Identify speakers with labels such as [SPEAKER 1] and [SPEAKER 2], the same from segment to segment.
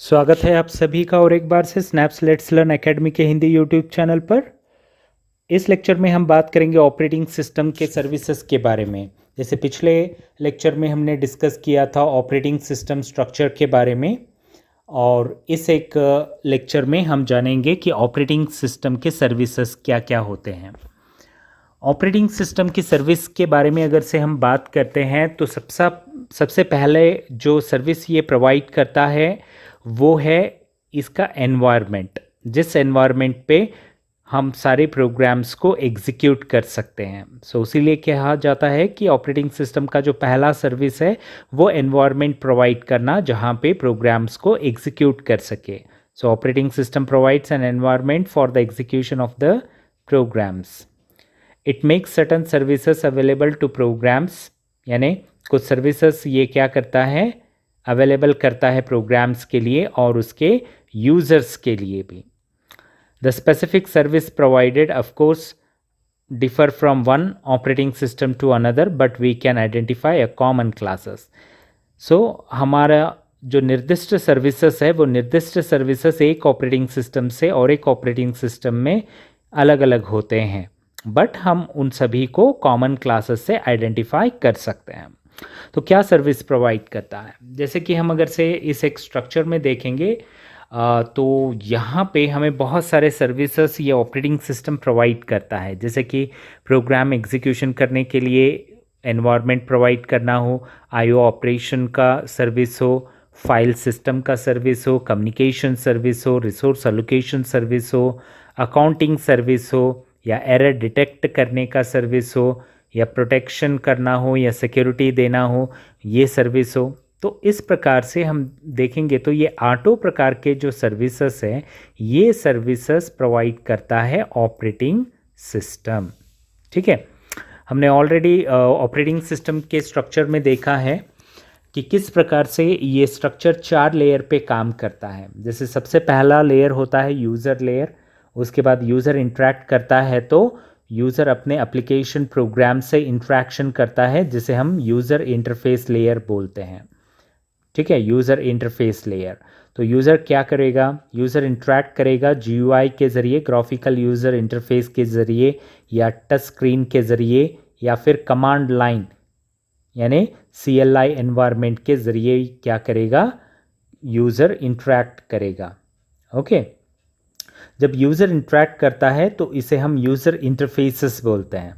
[SPEAKER 1] स्वागत है आप सभी का और एक बार से स्नैप्स लेट्स लर्न एकेडमी के हिंदी यूट्यूब चैनल पर। इस लेक्चर में हम बात करेंगे ऑपरेटिंग सिस्टम के सर्विसेज के बारे में। जैसे पिछले लेक्चर में हमने डिस्कस किया था ऑपरेटिंग सिस्टम स्ट्रक्चर के बारे में, और इस एक लेक्चर में हम जानेंगे कि ऑपरेटिंग सिस्टम के सर्विसेज क्या क्या होते हैं। ऑपरेटिंग सिस्टम की सर्विस के बारे में अगर से हम बात करते हैं तो सबसे पहले जो सर्विस ये प्रोवाइड करता है वो है इसका एनवायरनमेंट, जिस एनवायरनमेंट पे हम सारे प्रोग्राम्स को एग्जीक्यूट कर सकते हैं। सो इसीलिए कहा जाता है कि ऑपरेटिंग सिस्टम का जो पहला सर्विस है वो एनवायरनमेंट प्रोवाइड करना जहाँ पे प्रोग्राम्स को एग्जीक्यूट कर सके। So operating system provides an environment for the execution of the programs. It makes certain services available to programs, यानी कुछ सर्विसेज ये क्या करता है, अवेलेबल करता है प्रोग्राम्स के लिए और उसके यूज़र्स के लिए भी। The specific service provided of course differ from one operating system to another, but we can identify a common classes. So हमारा जो निर्दिष्ट सर्विसेज है वो निर्दिष्ट सर्विसेज एक ऑपरेटिंग सिस्टम से और एक ऑपरेटिंग सिस्टम में अलग अलग होते हैं, बट हम उन सभी को कॉमन क्लासेस से आइडेंटिफाई कर सकते हैं। तो क्या सर्विस प्रोवाइड करता है, जैसे कि हम अगर से इस एक स्ट्रक्चर में देखेंगे तो यहाँ पे हमें बहुत सारे सर्विसेज ये ऑपरेटिंग सिस्टम प्रोवाइड करता है। जैसे कि प्रोग्राम एग्जीक्यूशन करने के लिए एनवायरनमेंट प्रोवाइड करना हो, आईओ ऑपरेशन का सर्विस हो, फाइल सिस्टम का सर्विस हो, कम्युनिकेशन सर्विस हो, रिसोर्स एलोकेशन सर्विस हो, अकाउंटिंग सर्विस हो, या एरर डिटेक्ट करने का सर्विस हो, या प्रोटेक्शन करना हो, या सिक्योरिटी देना हो, ये सर्विस हो। तो इस प्रकार से हम देखेंगे तो ये 8 प्रकार के जो सर्विसेज हैं ये सर्विसेज प्रोवाइड करता है ऑपरेटिंग सिस्टम। ठीक है, हमने ऑलरेडी ऑपरेटिंग सिस्टम के स्ट्रक्चर में देखा है कि किस प्रकार से ये स्ट्रक्चर 4 लेयर पे काम करता है। जैसे सबसे पहला लेयर होता है यूज़र लेयर, उसके बाद यूज़र इंटरेक्ट करता है तो यूज़र अपने एप्लीकेशन प्रोग्राम से इंटरेक्शन करता है जिसे हम यूज़र इंटरफेस लेयर बोलते हैं। ठीक है, यूज़र इंटरफेस लेयर। तो यूज़र क्या करेगा, यूज़र इंटरेक्ट करेगा GUI के ज़रिए, ग्राफिकल यूज़र इंटरफेस के ज़रिए, या टच स्क्रीन के ज़रिए, या फिर कमांड लाइन यानी CLI एनवायरनमेंट के ज़रिए क्या करेगा, यूज़र इंटरेक्ट करेगा। ओके, जब यूज़र इंटरेक्ट करता है तो इसे हम यूज़र इंटरफेसेस बोलते हैं।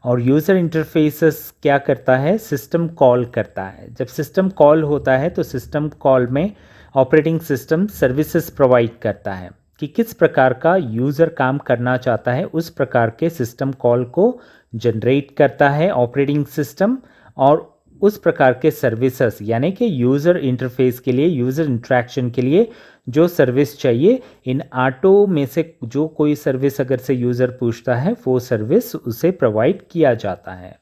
[SPEAKER 1] और यूज़र इंटरफेसेस क्या करता है, सिस्टम कॉल करता है। जब सिस्टम कॉल होता है तो सिस्टम कॉल में ऑपरेटिंग सिस्टम सर्विसेज प्रोवाइड करता है कि किस प्रकार का यूज़र काम करना चाहता है, उस प्रकार के सिस्टम कॉल को जनरेट करता है ऑपरेटिंग सिस्टम, और उस प्रकार के सर्विसेज यानी कि यूज़र इंटरफेस के लिए, यूज़र इंटरेक्शन के लिए जो सर्विस चाहिए, इन 8 में से जो कोई सर्विस अगर से यूज़र पूछता है वो सर्विस उसे प्रोवाइड किया जाता है।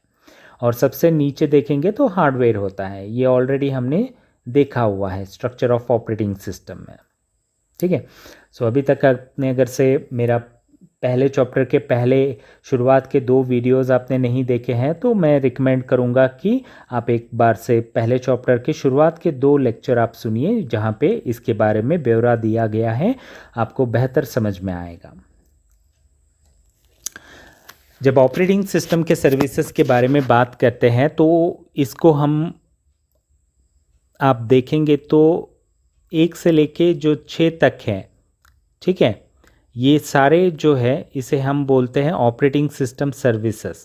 [SPEAKER 1] और सबसे नीचे देखेंगे तो हार्डवेयर होता है, ये ऑलरेडी हमने देखा हुआ है स्ट्रक्चर ऑफ ऑपरेटिंग सिस्टम में। ठीक है, सो अभी तक आपने अगर से मेरा पहले चैप्टर के पहले शुरुआत के 2 वीडियोस आपने नहीं देखे हैं तो मैं रिकमेंड करूंगा कि आप एक बार से पहले चैप्टर के शुरुआत के 2 लेक्चर आप सुनिए, जहां पे इसके बारे में ब्यौरा दिया गया है, आपको बेहतर समझ में आएगा। जब ऑपरेटिंग सिस्टम के सर्विसेज के बारे में बात करते हैं तो इसको हम आप देखेंगे तो 1 से लेके जो 6 तक है, ठीक है, ये सारे जो है इसे हम बोलते हैं ऑपरेटिंग सिस्टम सर्विसेज।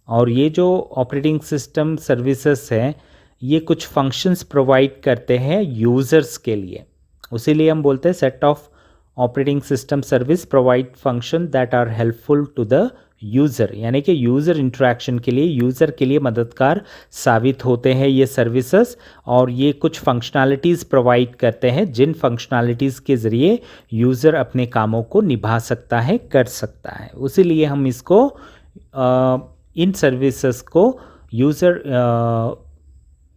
[SPEAKER 1] और ये जो ऑपरेटिंग सिस्टम सर्विसेज हैं ये कुछ फंक्शंस प्रोवाइड करते हैं यूज़र्स के लिए, उसीलिए हम बोलते हैं set of operating system service provide function that are helpful to the user, यानी कि यूज़र इंटरेक्शन के लिए, यूज़र के लिए मददगार साबित होते हैं ये सर्विसेज। और ये कुछ फंक्शनैलिटीज़ प्रोवाइड करते हैं जिन फंक्शनैलिटीज़ के ज़रिए यूज़र अपने कामों को निभा सकता है, कर सकता है। उसीलिए हम इसको इन सर्विसेज को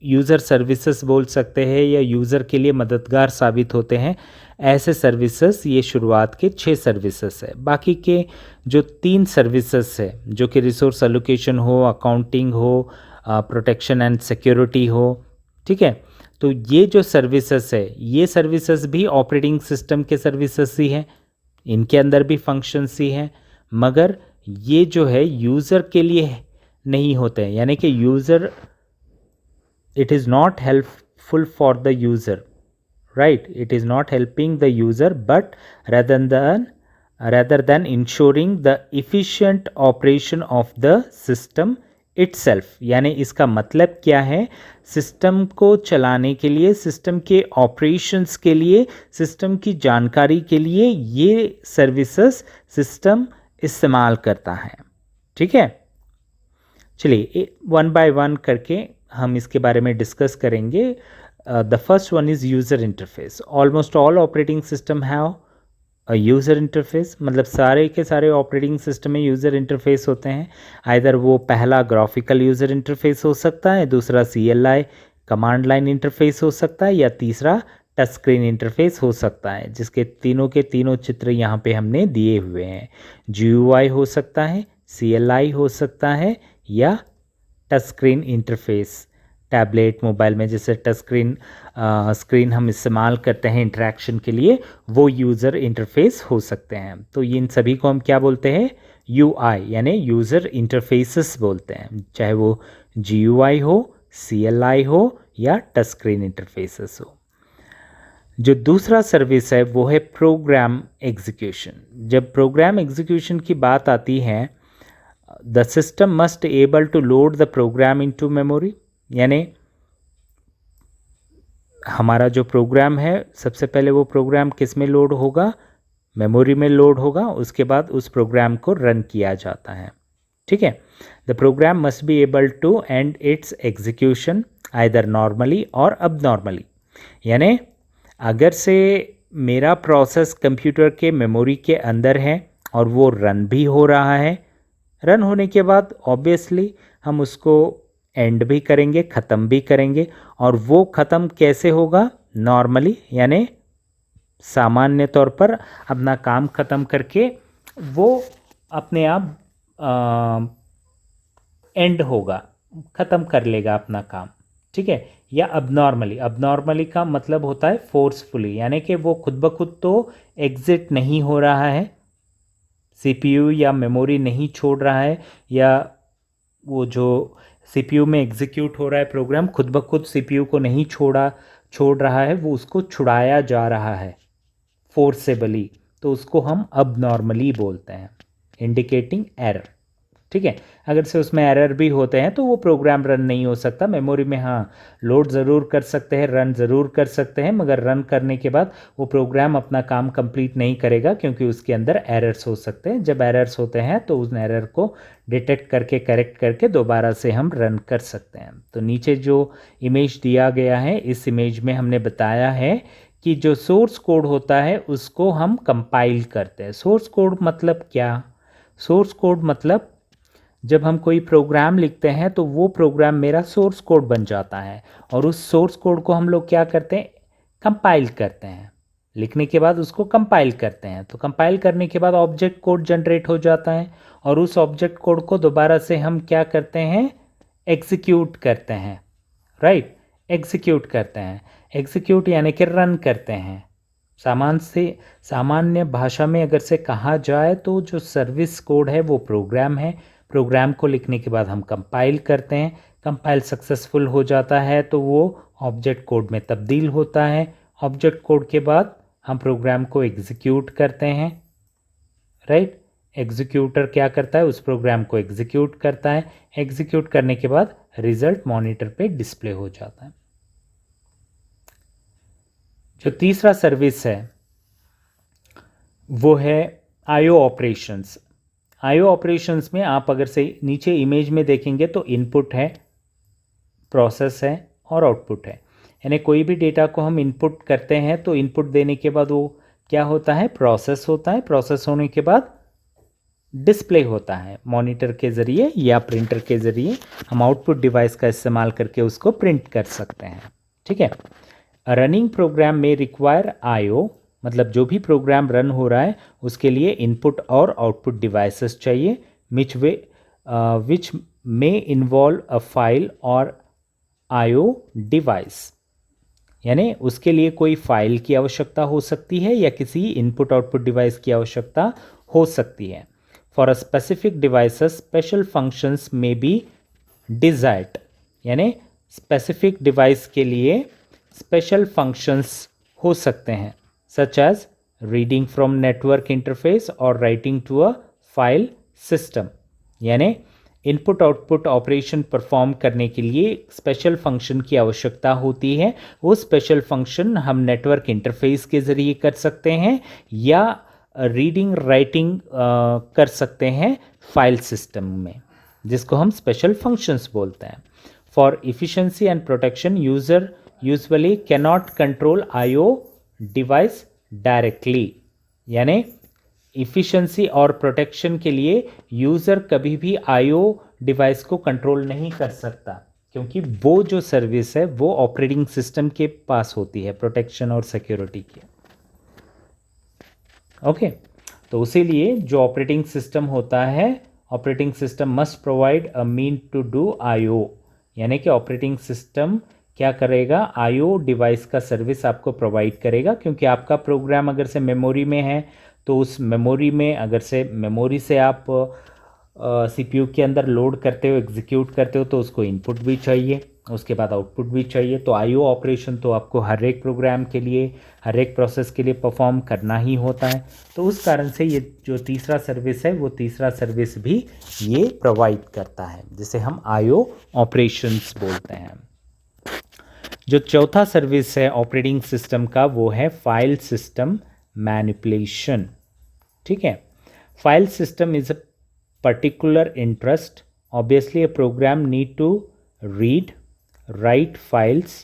[SPEAKER 1] यूज़र सर्विसेज बोल सकते हैं, या यूज़र के लिए मददगार साबित होते हैं। ऐसे सर्विसेज ये शुरुआत के 6 सर्विसेज है। बाकी के जो 3 सर्विसेज है जो कि रिसोर्स एलोकेशन हो, अकाउंटिंग हो, प्रोटेक्शन एंड सिक्योरिटी हो, ठीक है, तो ये जो सर्विसेज है, ये सर्विसेज भी ऑपरेटिंग सिस्टम के सर्विसेज ही हैं, इनके अंदर भी फंक्शंस ही हैं, मगर ये जो है यूज़र के लिए नहीं होते हैं, यानी कि user, it is not helpful for the user, right? It is not helping the user, but rather than ensuring the efficient operation of the system itself, यानी इसका मतलब क्या है, सिस्टम को चलाने के लिए, सिस्टम के ऑपरेशंस के लिए, सिस्टम की जानकारी के लिए ये सर्विसेज सिस्टम इस्तेमाल करता है। ठीक है, चलिए वन बाय वन करके हम इसके बारे में डिस्कस करेंगे। The first one is user interface. Almost all operating system have a user interface, मतलब सारे के सारे ऑपरेटिंग सिस्टम में यूज़र इंटरफेस होते हैं। आइदर वो पहला ग्राफिकल यूज़र इंटरफेस हो सकता है, दूसरा CLI कमांड लाइन इंटरफेस हो सकता है, या तीसरा टच स्क्रीन इंटरफेस हो सकता है, जिसके तीनों के तीनों चित्र यहाँ पे हमने दिए हुए हैं। GUI हो सकता है, CLI हो सकता है, या touch screen interface. Tablet mobile में जैसे टच स्क्रीन हम इस्तेमाल करते हैं इंटरेक्शन के लिए, वो यूज़र इंटरफेस हो सकते हैं। तो इन सभी को हम क्या बोलते हैं, UI यानी यूज़र इंटरफेसेस बोलते हैं, चाहे वो GUI हो, CLI हो, या टच स्क्रीन इंटरफेसेस हो। जो दूसरा सर्विस है वो है प्रोग्राम एग्जीक्यूशन। जब प्रोग्राम एग्जीक्यूशन की बात आती है, the system must able to load the program into memory, यानी हमारा जो प्रोग्राम है सबसे पहले वो प्रोग्राम किस में लोड होगा, मेमोरी में लोड होगा, उसके बाद उस प्रोग्राम को रन किया जाता है। ठीक है, the program must be able to end its execution either normally और अब नॉर्मली, यानी अगर से मेरा प्रोसेस कंप्यूटर के मेमोरी के अंदर है और वो रन भी हो रहा है, रन होने के बाद ऑब्वियसली हम उसको एंड भी करेंगे, ख़त्म भी करेंगे, और वो ख़त्म कैसे होगा, नॉर्मली, यानी सामान्य तौर पर अपना काम ख़त्म करके वो अपने आप एंड होगा, ख़त्म कर लेगा अपना काम। ठीक है, या अबनॉर्मली का मतलब होता है फोर्सफुली, यानी कि वो खुद ब खुद तो एग्जिट नहीं हो रहा है, CPU या मेमोरी नहीं छोड़ रहा है, या वो जो CPU में एग्जीक्यूट हो रहा है प्रोग्राम खुद ब खुद CPU को नहीं छोड़ रहा है, वो उसको छुड़ाया जा रहा है फोर्सेबली, तो उसको हम अबनॉर्मली बोलते हैं, इंडिकेटिंग एरर। ठीक है, अगर से उसमें एरर भी होते हैं तो वो प्रोग्राम रन नहीं हो सकता। मेमोरी में हाँ लोड ज़रूर कर सकते हैं, रन ज़रूर कर सकते हैं, मगर रन करने के बाद वो प्रोग्राम अपना काम कंप्लीट नहीं करेगा, क्योंकि उसके अंदर एरर्स हो सकते हैं। जब एरर्स होते हैं तो उस एरर को डिटेक्ट करके करेक्ट करके दोबारा से हम रन कर सकते हैं। तो नीचे जो इमेज दिया गया है, इस इमेज में हमने बताया है कि जो सोर्स कोड होता है उसको हम कंपाइल करते हैं। सोर्स कोड मतलब क्या, सोर्स कोड मतलब जब हम कोई प्रोग्राम लिखते हैं तो वो प्रोग्राम मेरा सोर्स कोड बन जाता है, और उस सोर्स कोड को हम लोग क्या करते हैं, कंपाइल करते हैं। लिखने के बाद उसको कंपाइल करते हैं, तो कंपाइल करने के बाद ऑब्जेक्ट कोड जनरेट हो जाता है, और उस ऑब्जेक्ट कोड को दोबारा से हम क्या करते हैं, एग्जीक्यूट करते हैं। राइट, एग्जीक्यूट करते हैं, एग्जीक्यूट यानी कि रन करते हैं। सामान्य भाषा में अगर से कहा जाए तो जो सर्विस कोड है वो प्रोग्राम है। प्रोग्राम को लिखने के बाद हम कंपाइल करते हैं, कंपाइल सक्सेसफुल हो जाता है तो वो ऑब्जेक्ट कोड में तब्दील होता है। ऑब्जेक्ट कोड के बाद हम प्रोग्राम को एग्जीक्यूट करते हैं। राइट, एग्जीक्यूटर क्या करता है, उस प्रोग्राम को एग्जीक्यूट करता है। एग्जीक्यूट करने के बाद रिजल्ट मॉनिटर पे डिस्प्ले हो जाता है। जो तीसरा सर्विस है वो है IO ऑपरेशंस। IO ऑपरेशंस में आप अगर से नीचे इमेज में देखेंगे तो इनपुट है, प्रोसेस है और आउटपुट है। यानी कोई भी डेटा को हम इनपुट करते हैं तो इनपुट देने के बाद वो क्या होता है, प्रोसेस होता है। प्रोसेस होने के बाद डिस्प्ले होता है मॉनिटर के ज़रिए या प्रिंटर के ज़रिए। हम आउटपुट डिवाइस का इस्तेमाल करके उसको प्रिंट कर सकते हैं। ठीक है, रनिंग प्रोग्राम में रिक्वायर IO, मतलब जो भी प्रोग्राम रन हो रहा है उसके लिए इनपुट और आउटपुट डिवाइसेस चाहिए, विच मे इन्वॉल्व अ फाइल और IO डिवाइस। यानी उसके लिए कोई फाइल की आवश्यकता हो सकती है या किसी इनपुट आउटपुट डिवाइस की आवश्यकता हो सकती है। For a specific devices special functions may be desired, यानी स्पेसिफिक डिवाइस के लिए स्पेशल फंक्शंस हो सकते हैं, such as reading from network interface और writing to a file system. यानी इनपुट आउटपुट ऑपरेशन परफॉर्म करने के लिए स्पेशल फंक्शन की आवश्यकता होती है। वो स्पेशल फंक्शन हम नेटवर्क इंटरफेस के ज़रिए कर सकते हैं या रीडिंग राइटिंग कर सकते हैं फाइल सिस्टम में, जिसको हम स्पेशल फंक्शंस बोलते हैं। For efficiency and protection user usually cannot control IO device directly, यानी इफ़िशिएंसी और प्रोटेक्शन के लिए यूज़र कभी भी आईओ डिवाइस को कंट्रोल नहीं कर सकता, क्योंकि वो जो सर्विस है वो ऑपरेटिंग सिस्टम के पास होती है प्रोटेक्शन और सिक्योरिटी की। ओके, तो उसीलिए जो ऑपरेटिंग सिस्टम होता है, operating system must provide a mean to do IO, यानी कि ऑपरेटिंग सिस्टम क्या करेगा, आईओ डिवाइस का सर्विस आपको प्रोवाइड करेगा, क्योंकि आपका प्रोग्राम अगर से मेमोरी में है तो उस मेमोरी में अगर से मेमोरी से आप सीपीयू के अंदर लोड करते हो, एग्जीक्यूट करते हो, तो उसको इनपुट भी चाहिए, उसके बाद आउटपुट भी चाहिए। तो आईओ ऑपरेशन तो आपको हर एक प्रोग्राम के लिए, हर एक प्रोसेस के लिए परफॉर्म करना ही होता है। तो उस कारण से ये जो तीसरा सर्विस है वो तीसरा सर्विस भी ये प्रोवाइड करता है, जिसे हम आईओ ऑपरेशंस बोलते हैं। जो चौथा सर्विस है ऑपरेटिंग सिस्टम का वो है फाइल सिस्टम मैनिपुलेशन। ठीक है, file system is a particular interest. Obviously a program need to read, write files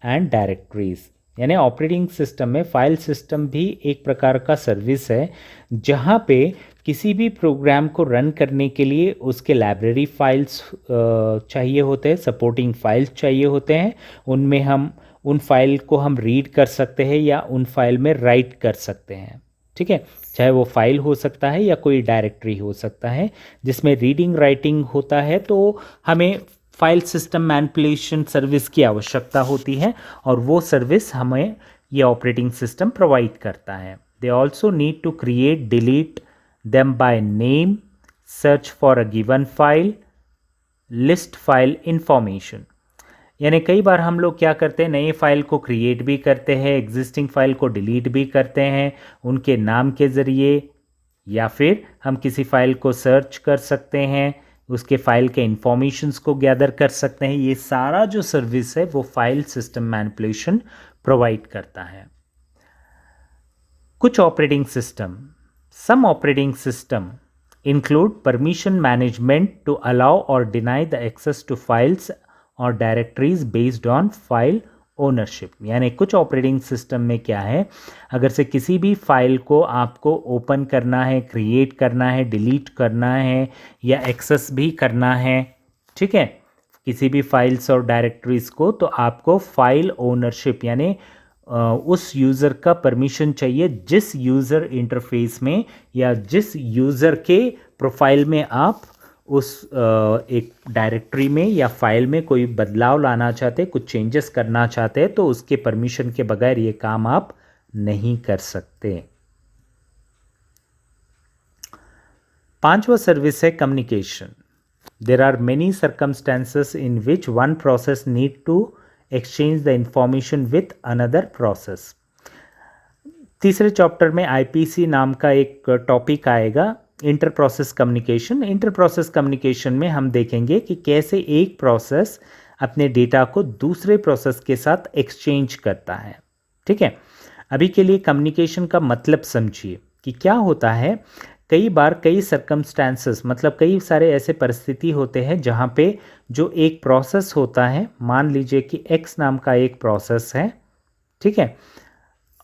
[SPEAKER 1] and directories, यानी ऑपरेटिंग सिस्टम में फाइल सिस्टम भी एक प्रकार का सर्विस है, जहाँ पे किसी भी प्रोग्राम को रन करने के लिए उसके लाइब्रेरी फाइल्स चाहिए होते हैं, सपोर्टिंग फाइल्स चाहिए होते हैं। उनमें हम उन फाइल को हम रीड कर सकते हैं या उन फाइल में राइट कर सकते हैं। ठीक है, चाहे वो फाइल हो सकता है या कोई डायरेक्टरी हो सकता है जिसमें रीडिंग राइटिंग होता है, तो हमें फाइल सिस्टम मैनिपुलेशन सर्विस की आवश्यकता होती है और वो सर्विस हमें ये ऑपरेटिंग सिस्टम प्रोवाइड करता है। They also need to create, delete them by name, search for a given file, list file information. यानी कई बार हम लोग क्या करते हैं, नए फाइल को क्रिएट भी करते हैं, एग्जिस्टिंग फाइल को डिलीट भी करते हैं उनके नाम के ज़रिए, या फिर हम किसी फाइल को सर्च कर सकते हैं, उसके फाइल के इंफॉर्मेशंस को गैदर कर सकते हैं। ये सारा जो सर्विस है वो फाइल सिस्टम मैनिपुलेशन प्रोवाइड करता है। कुछ operating system, some operating system include permission management to allow और deny the access to files और directories based on file ownership. यानी कुछ ऑपरेटिंग सिस्टम में क्या है, अगर से किसी भी फाइल को आपको ओपन करना है, क्रिएट करना है, डिलीट करना है या एक्सेस भी करना है, ठीक है, किसी भी फाइल्स और डायरेक्टरीज को, तो आपको फाइल ओनरशिप यानी उस यूज़र का परमिशन चाहिए जिस यूज़र इंटरफेस में या जिस यूज़र के प्रोफाइल में आप उस एक डायरेक्टरी में या फाइल में कोई बदलाव लाना चाहते, कुछ चेंजेस करना चाहते हैं, तो उसके परमिशन के बगैर ये काम आप नहीं कर सकते। पांचवा सर्विस है communication. There are many circumstances in which one process need to exchange the information with another process. तीसरे चैप्टर में आईपीसी नाम का एक टॉपिक आएगा, inter process communication. Inter process communication में हम देखेंगे कि कैसे एक प्रोसेस अपने डेटा को दूसरे प्रोसेस के साथ एक्सचेंज करता है। ठीक है, अभी के लिए कम्युनिकेशन का मतलब समझिए कि क्या होता है। कई बार कई सर्कमस्टांसेस, मतलब कई सारे ऐसे परिस्थिति होते हैं जहाँ पे जो एक प्रोसेस होता है, मान लीजिए कि एक्स नाम का एक प्रोसेस है, ठीक है,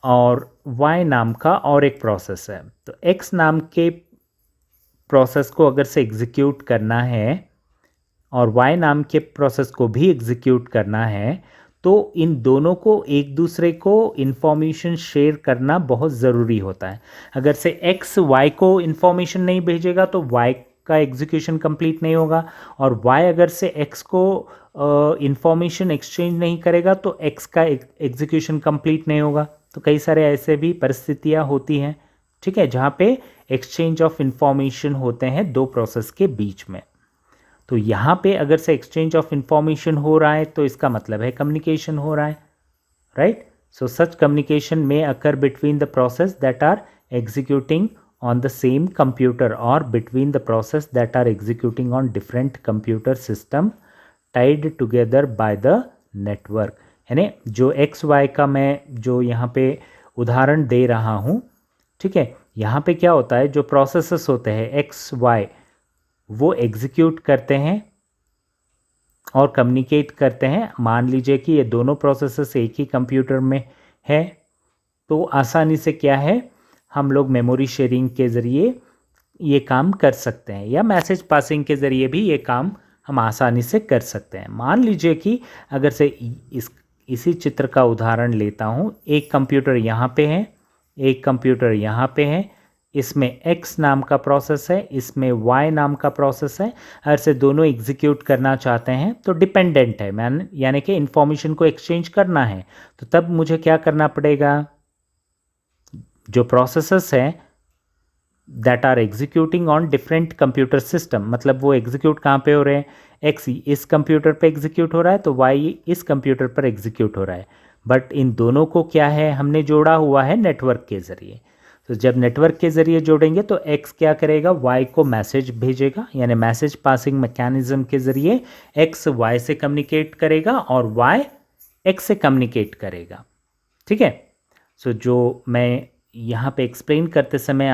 [SPEAKER 1] और वाई नाम का और एक प्रोसेस है। तो एक्स नाम के प्रोसेस को अगर से एग्जीक्यूट करना है और वाई नाम के प्रोसेस को भी एग्जीक्यूट करना है, तो इन दोनों को एक दूसरे को इन्फॉर्मेशन शेयर करना बहुत ज़रूरी होता है। अगर से एक्स वाई को इन्फॉर्मेशन नहीं भेजेगा तो वाई का एग्जीक्यूशन कंप्लीट नहीं होगा, और y अगर से x को इंफॉर्मेशन एक्सचेंज नहीं करेगा तो x का एग्जीक्यूशन कंप्लीट नहीं होगा। तो कई सारे ऐसे भी परिस्थितियाँ होती हैं, ठीक है, जहाँ पे एक्सचेंज ऑफ इंफॉर्मेशन होते हैं दो प्रोसेस के बीच में। तो यहाँ पे अगर से एक्सचेंज ऑफ इंफॉर्मेशन हो रहा है तो इसका मतलब है कम्युनिकेशन हो रहा है, राइट। सो सच कम्युनिकेशन में occur between the process that are executing on the same computer or between the process that are executing on different computer system tied together by the network। यानी जो x Y का मैं जो यहाँ पे उदाहरण दे रहा हूँ, ठीक है, यहाँ पे क्या होता है, जो प्रोसेसेस होते हैं एक्स वाई वो एग्जीक्यूट करते हैं और कम्युनिकेट करते हैं। मान लीजिए कि ये दोनों प्रोसेसेस एक ही कंप्यूटर में है, तो आसानी से क्या है, हम लोग मेमोरी शेयरिंग के ज़रिए ये काम कर सकते हैं, या मैसेज पासिंग के ज़रिए भी ये काम हम आसानी से कर सकते हैं। मान लीजिए कि अगर से इसी चित्र का उदाहरण लेता हूँ, एक कंप्यूटर यहाँ पे है, एक कंप्यूटर यहाँ पे है, इसमें x नाम का प्रोसेस है, इसमें y नाम का प्रोसेस है। अगर से दोनों एग्जीक्यूट करना चाहते हैं तो डिपेंडेंट है, यानी कि इंफॉर्मेशन को एक्सचेंज करना है, तो तब मुझे क्या करना पड़ेगा, जो प्रोसेसेस हैं that are executing on different computer system, मतलब वो एग्जीक्यूट कहाँ पे हो रहे हैं, एक्स इस कंप्यूटर पे एग्जीक्यूट हो रहा है तो वाई इस कंप्यूटर पर एग्जीक्यूट हो रहा है, बट इन दोनों को क्या है, हमने जोड़ा हुआ है नेटवर्क के ज़रिए। तो जब नेटवर्क के ज़रिए जोड़ेंगे तो एक्स क्या करेगा, वाई को मैसेज भेजेगा, यानी मैसेज पासिंग मैकेनिज्म के ज़रिए एक्स वाई से कम्युनिकेट करेगा और वाई एक्स से कम्युनिकेट करेगा, ठीक है। सो जो मैं यहाँ पे एक्सप्लेन करते समय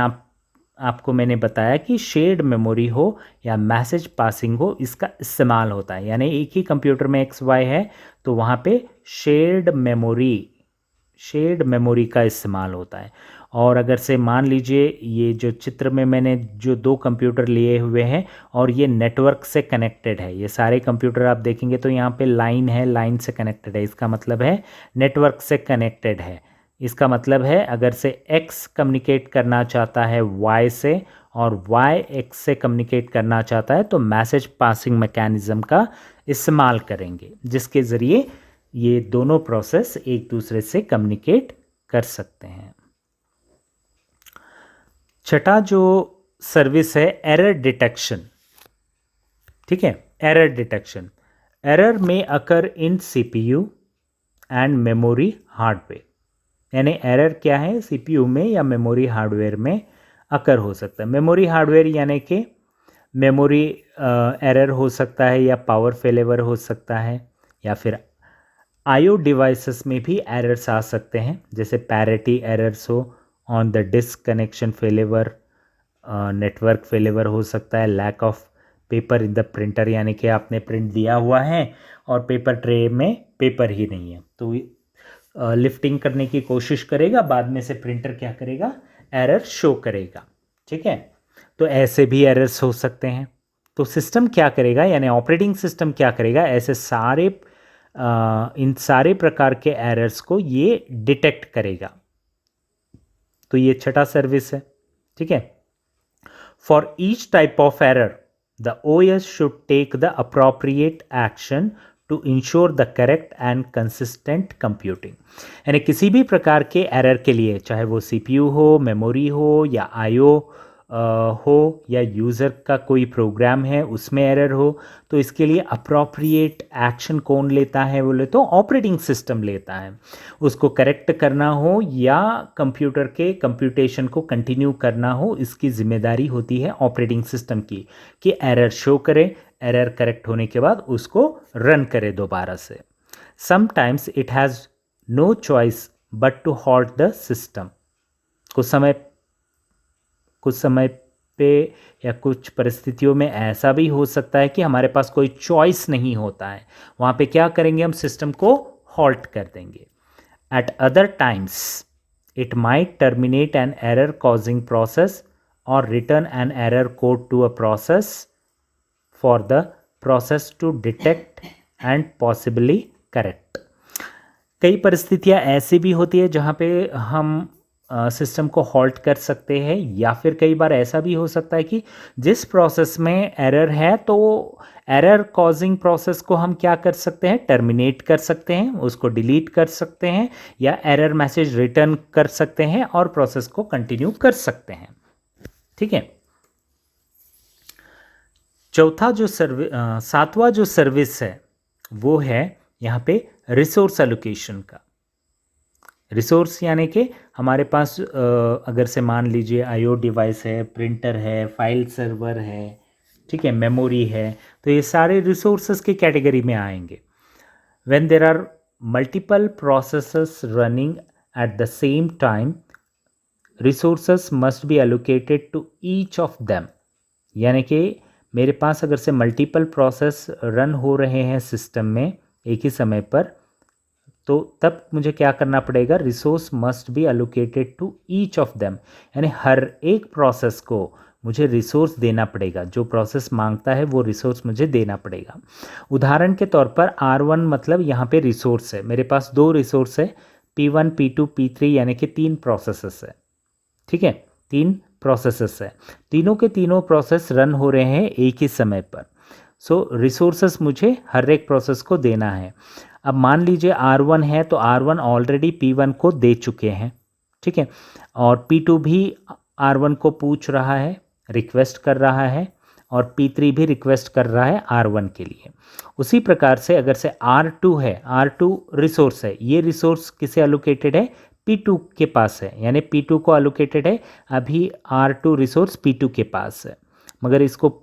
[SPEAKER 1] आपको मैंने बताया कि शेयर्ड मेमोरी हो या मैसेज पासिंग हो, इसका इस्तेमाल होता है, यानी एक ही कंप्यूटर में एक्स वाई है तो वहाँ पे शेयर्ड मेमोरी का इस्तेमाल होता है। और अगर से मान लीजिए ये जो चित्र में मैंने जो दो कंप्यूटर लिए हुए हैं और ये नेटवर्क से कनेक्टेड है, ये सारे कंप्यूटर आप देखेंगे तो यहाँ पे लाइन है, लाइन से कनेक्टेड है, इसका मतलब है नेटवर्क से कनेक्टेड है। इसका मतलब है अगर से x कम्युनिकेट करना चाहता है y से और y x से कम्युनिकेट करना चाहता है तो मैसेज पासिंग मैकेनिज्म का इस्तेमाल करेंगे, जिसके ज़रिए ये दोनों प्रोसेस एक दूसरे से कम्युनिकेट कर सकते हैं। छठा जो सर्विस है एरर डिटेक्शन, ठीक है, एरर डिटेक्शन। एरर में अकर इन CPU एंड मेमोरी हार्डवेयर, यानी एरर क्या है, CPU में या मेमोरी हार्डवेयर में अकर हो सकता है। मेमोरी हार्डवेयर यानी कि मेमोरी एरर हो सकता है या पावर फेलेवर हो सकता है, या फिर IO डिवाइसेस में भी एरर्स आ सकते हैं, जैसे पैरिटी एरर्स हो, on the disk connection failure, network failure हो सकता है, lack of paper in the printer, यानी कि आपने प्रिंट दिया हुआ है और पेपर ट्रे में पेपर ही नहीं है, तो लिफ्टिंग करने की कोशिश करेगा, बाद में से प्रिंटर क्या करेगा, एरर शो करेगा, ठीक है। तो ऐसे भी एरर्स हो सकते हैं। तो सिस्टम क्या करेगा, यानी ऑपरेटिंग सिस्टम क्या करेगा, ऐसे सारे इन सारे प्रकार के एरर्स को ये डिटेक्ट करेगा। तो ये छठा सर्विस है, ठीक है। For each type of error the OS should take the appropriate action to ensure the correct and consistent computing, यानी किसी भी प्रकार के एरर के लिए, चाहे वो CPU हो, मेमोरी हो या IO हो या यूज़र का कोई प्रोग्राम है उसमें एरर हो, तो इसके लिए अप्रोप्रिएट एक्शन कौन लेता है, बोले तो ऑपरेटिंग सिस्टम लेता है। उसको करेक्ट करना हो या कंप्यूटर के कंप्यूटेशन को कंटिन्यू करना हो, इसकी जिम्मेदारी होती है ऑपरेटिंग सिस्टम की, कि एरर शो करे, एरर करेक्ट होने के बाद उसको रन करे दोबारा से। Sometimes it has no choice but to halt the system, कुछ समय पे या कुछ परिस्थितियों में ऐसा भी हो सकता है कि हमारे पास कोई चॉइस नहीं होता है, वहाँ पे क्या करेंगे, हम सिस्टम को हॉल्ट कर देंगे। At other times it might terminate an error causing process और return an error code to a process for the process to detect and possibly correct. कई परिस्थितियाँ ऐसी भी होती है जहाँ पे हम सिस्टम को हॉल्ट कर सकते हैं, या फिर कई बार ऐसा भी हो सकता है कि जिस प्रोसेस में एरर है तो एरर कॉजिंग प्रोसेस को हम क्या कर सकते हैं, टर्मिनेट कर सकते हैं, उसको डिलीट कर सकते हैं, या एरर मैसेज रिटर्न कर सकते हैं और प्रोसेस को कंटिन्यू कर सकते हैं। ठीक है। सातवां जो सर्विस है वो है यहाँ पे रिसोर्स एलोकेशन का। रिसोर्स यानी कि हमारे पास अगर से मान लीजिए आईओ डिवाइस है, प्रिंटर है, फाइल सर्वर है, ठीक है, मेमोरी है, तो ये सारे रिसोर्सेस की कैटेगरी में आएंगे। When there are multiple processes running at the same time, resources must be allocated to each of them. यानी कि मेरे पास अगर से मल्टीपल प्रोसेस रन हो रहे हैं सिस्टम में एक ही समय पर, तो तब मुझे क्या करना पड़ेगा, resource must be allocated to each of them. यानी हर एक प्रोसेस को मुझे रिसोर्स देना पड़ेगा, जो प्रोसेस मांगता है वो रिसोर्स मुझे देना पड़ेगा। उदाहरण के तौर पर R1 मतलब यहाँ पे रिसोर्स है, मेरे पास 2 रिसोर्स है, P1 P2 P3, यानी कि 3 प्रोसेसेस है। ठीक है, 3 प्रोसेसेस है, तीनों के तीनों प्रोसेस रन हो रहे हैं एक ही समय पर। सो रिसोर्सेस मुझे हर एक प्रोसेस को देना है। अब मान लीजिए R1 है तो R1 ऑलरेडी P1 को दे चुके हैं, ठीक है, और P2 भी R1 को पूछ रहा है, रिक्वेस्ट कर रहा है, और P3 भी रिक्वेस्ट कर रहा है R1 के लिए। उसी प्रकार से अगर से R2 है, R2 रिसोर्स है, ये रिसोर्स किसे एलोकेटेड है, P2 के पास है, यानी P2 को एलोकेटेड है, अभी R2 रिसोर्स P2 के पास है, मगर इसको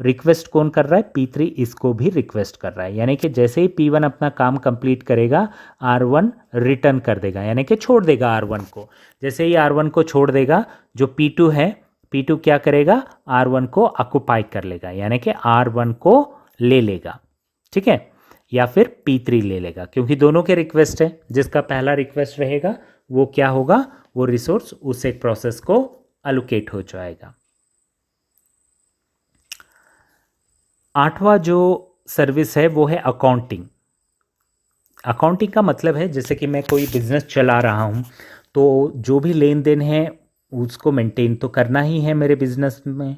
[SPEAKER 1] रिक्वेस्ट कौन कर रहा है, P3 इसको भी रिक्वेस्ट कर रहा है। यानी कि जैसे ही P1 अपना काम कंप्लीट करेगा, R1 रिटर्न कर देगा, यानी कि छोड़ देगा R1 को। जैसे ही R1 को छोड़ देगा, जो P2 है, P2 क्या करेगा, R1 को ऑक्युपाई कर लेगा, यानी कि R1 को ले लेगा, ठीक है, या फिर P3 ले लेगा, क्योंकि दोनों के रिक्वेस्ट है। जिसका पहला रिक्वेस्ट रहेगा वो क्या होगा, वो रिसोर्स उस एक प्रोसेस को एलोकेट हो जाएगा। 8वां जो सर्विस है वो है अकाउंटिंग। अकाउंटिंग का मतलब है जैसे कि मैं कोई बिजनेस चला रहा हूँ, तो जो भी लेन देन है उसको मेंटेन तो करना ही है मेरे बिजनेस में,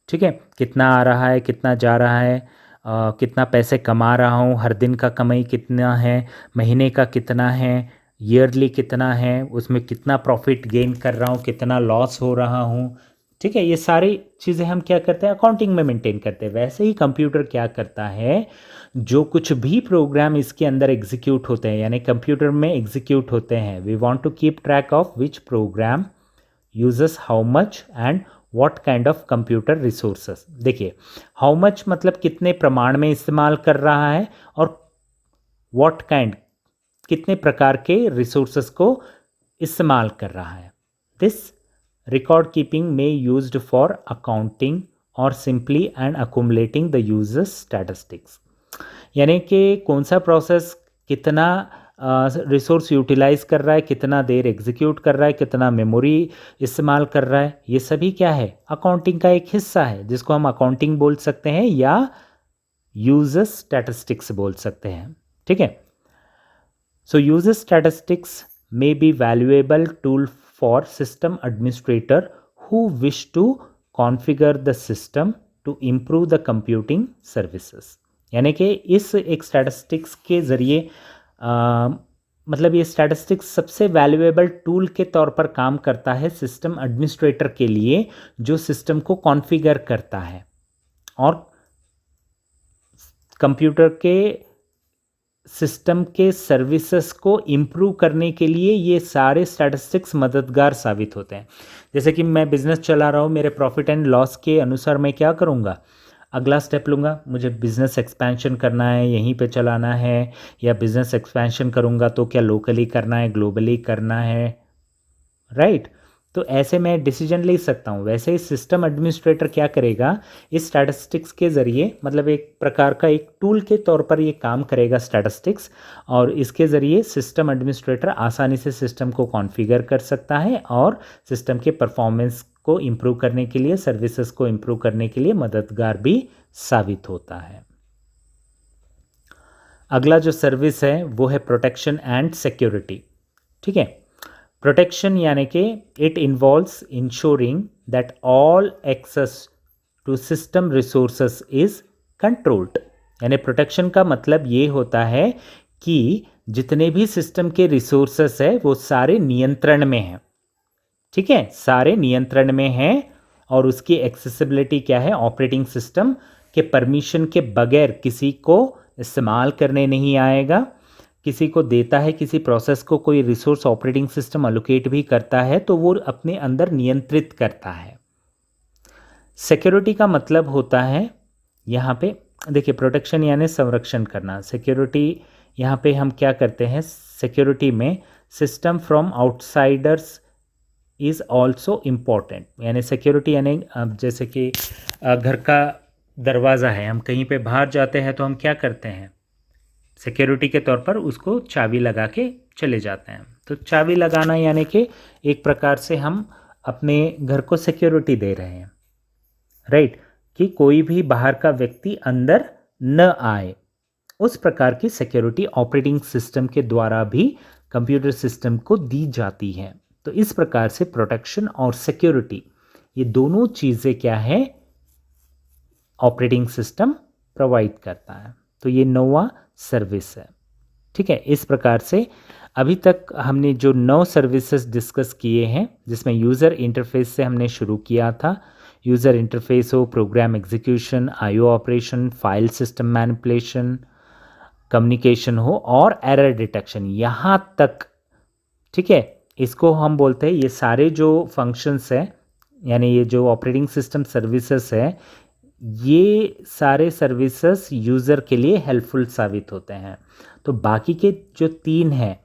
[SPEAKER 1] ठीक है, कितना आ रहा है, कितना जा रहा है, कितना पैसे कमा रहा हूँ, हर दिन का कमाई कितना है, महीने का कितना है, ईयरली कितना है, उसमें कितना प्रॉफिट गेन कर रहा हूँ, कितना लॉस हो रहा हूँ, ठीक है, ये सारी चीज़ें हम क्या करते हैं, अकाउंटिंग में मेंटेन करते हैं। वैसे ही कंप्यूटर क्या करता है, जो कुछ भी प्रोग्राम इसके अंदर एग्जीक्यूट होते हैं, यानी कंप्यूटर में एग्जीक्यूट होते हैं, we want to keep track of which program uses how much and what kind of computer resources. देखिए, हाउ मच मतलब कितने प्रमाण में इस्तेमाल कर रहा है, और व्हाट काइंड कितने प्रकार के रिसोर्सेस को इस्तेमाल कर रहा है। This record keeping may used for accounting or simply and accumulating the users statistics। यानी कि कौन सा प्रोसेस कितना रिसोर्स यूटिलाइज कर रहा है, कितना देर एग्जीक्यूट कर रहा है, कितना मेमोरी इस्तेमाल कर रहा है, ये सभी क्या है, अकाउंटिंग का एक हिस्सा है, जिसको हम अकाउंटिंग बोल सकते हैं या यूजर्स स्टैटिस्टिक्स बोल सकते हैं, ठीक है। So users statistics may be valuable tool for system administrator who wish to configure the system to improve the computing services। यानी कि इस एक स्टैटिस्टिक्स के ज़रिए मतलब ये स्टैटिस्टिक्स सबसे वैल्यूएबल टूल के तौर पर काम करता है सिस्टम एडमिनिस्ट्रेटर के लिए, जो सिस्टम को कॉन्फ़िगर करता है, और कंप्यूटर के सिस्टम के सर्विसेज को इम्प्रूव करने के लिए ये सारे स्टैटिस्टिक्स मददगार साबित होते हैं। जैसे कि मैं बिज़नेस चला रहा हूँ, मेरे प्रॉफिट एंड लॉस के अनुसार मैं क्या करूँगा, अगला स्टेप लूँगा, मुझे बिज़नेस एक्सपेंशन करना है, यहीं पे चलाना है, या बिज़नेस एक्सपेंशन करूँगा तो क्या लोकली करना है, ग्लोबली करना है, राइट। तो ऐसे मैं डिसीजन ले सकता हूँ। वैसे ही सिस्टम एडमिनिस्ट्रेटर क्या करेगा, इस स्टैटिस्टिक्स के ज़रिए, मतलब एक प्रकार का एक टूल के तौर पर ये काम करेगा स्टैटिस्टिक्स, और इसके ज़रिए सिस्टम एडमिनिस्ट्रेटर आसानी से सिस्टम को कॉन्फ़िगर कर सकता है और सिस्टम के परफॉर्मेंस को इम्प्रूव करने के लिए, सर्विसेज को इम्प्रूव करने के लिए मददगार भी साबित होता है। अगला जो सर्विस है वो है प्रोटेक्शन एंड सिक्योरिटी, ठीक है। प्रोटेक्शन यानी कि it involves ensuring that all access to system resources is controlled. यानी प्रोटेक्शन का मतलब ये होता है कि जितने भी सिस्टम के रिसोर्सेस है वो सारे नियंत्रण में हैं, ठीक है, सारे नियंत्रण में हैं, और उसकी एक्सेसिबिलिटी क्या है, ऑपरेटिंग सिस्टम के परमिशन के बगैर किसी को इस्तेमाल करने नहीं आएगा। किसी को देता है, किसी प्रोसेस को कोई रिसोर्स ऑपरेटिंग सिस्टम अलोकेट भी करता है तो वो अपने अंदर नियंत्रित करता है। सिक्योरिटी का मतलब होता है, यहाँ पे देखिए प्रोटेक्शन यानी संरक्षण करना, सिक्योरिटी यहाँ पे हम क्या करते हैं, सिक्योरिटी में system from outsiders is also important. यानी सिक्योरिटी यानी जैसे कि घर का दरवाज़ा है, हम कहीं पे बाहर जाते हैं तो हम क्या करते हैं, सिक्योरिटी के तौर पर उसको चाबी लगा के चले जाते हैं। तो चाबी लगाना यानी कि एक प्रकार से हम अपने घर को सिक्योरिटी दे रहे हैं, राइट, कि कोई भी बाहर का व्यक्ति अंदर न आए। उस प्रकार की सिक्योरिटी ऑपरेटिंग सिस्टम के द्वारा भी कंप्यूटर सिस्टम को दी जाती है। तो इस प्रकार से प्रोटेक्शन और सिक्योरिटी ये दोनों चीज़ें क्या है, ऑपरेटिंग सिस्टम प्रोवाइड करता है। तो ये 9वां सर्विस है, ठीक है। इस प्रकार से अभी तक हमने जो 9 सर्विसेज डिस्कस किए हैं, जिसमें यूज़र इंटरफेस से हमने शुरू किया था। यूज़र इंटरफेस हो, program execution, IO operation, file system manipulation, communication हो और एरर डिटेक्शन, यहाँ तक, ठीक है। इसको हम बोलते हैं, ये सारे जो फंक्शंस हैं यानी ये जो ऑपरेटिंग सिस्टम सर्विसेज है, ये सारे सर्विसेज यूज़र के लिए हेल्पफुल साबित होते हैं। तो बाकी के जो 3 हैं,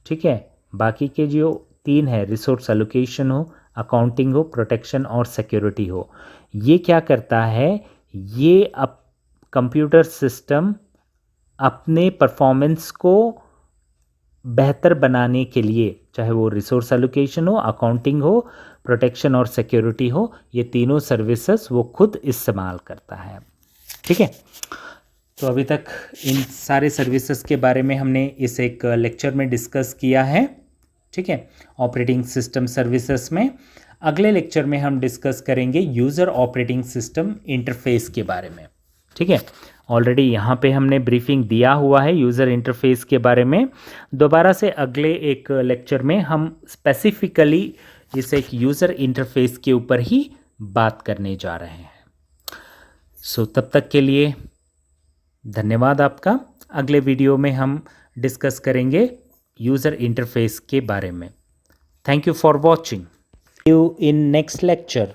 [SPEAKER 1] ठीक है, बाकी के जो 3 है, रिसोर्स एलोकेशन हो, अकाउंटिंग हो, प्रोटेक्शन और सिक्योरिटी हो, ये क्या करता है, ये अब कंप्यूटर सिस्टम अपने परफॉर्मेंस को बेहतर बनाने के लिए, चाहे वो रिसोर्स एलोकेशन हो, अकाउंटिंग हो, प्रोटेक्शन और सिक्योरिटी हो, ये तीनों सर्विसेज वो खुद इस्तेमाल करता है, ठीक है। तो अभी तक इन सारे सर्विसेज के बारे में हमने इस एक लेक्चर में डिस्कस किया है, ठीक है, ऑपरेटिंग सिस्टम सर्विसेज में। अगले लेक्चर में हम डिस्कस करेंगे यूज़र ऑपरेटिंग सिस्टम इंटरफेस के बारे में, ठीक है। ऑलरेडी यहाँ पे हमने ब्रीफिंग दिया हुआ है यूज़र इंटरफेस के बारे में। दोबारा से अगले एक लेक्चर में हम स्पेसिफिकली इस एक यूज़र इंटरफेस के ऊपर ही बात करने जा रहे हैं। सो तब तक के लिए धन्यवाद आपका। अगले वीडियो में हम डिस्कस करेंगे यूज़र इंटरफेस के बारे में। Thank you for watching. See you in next lecture.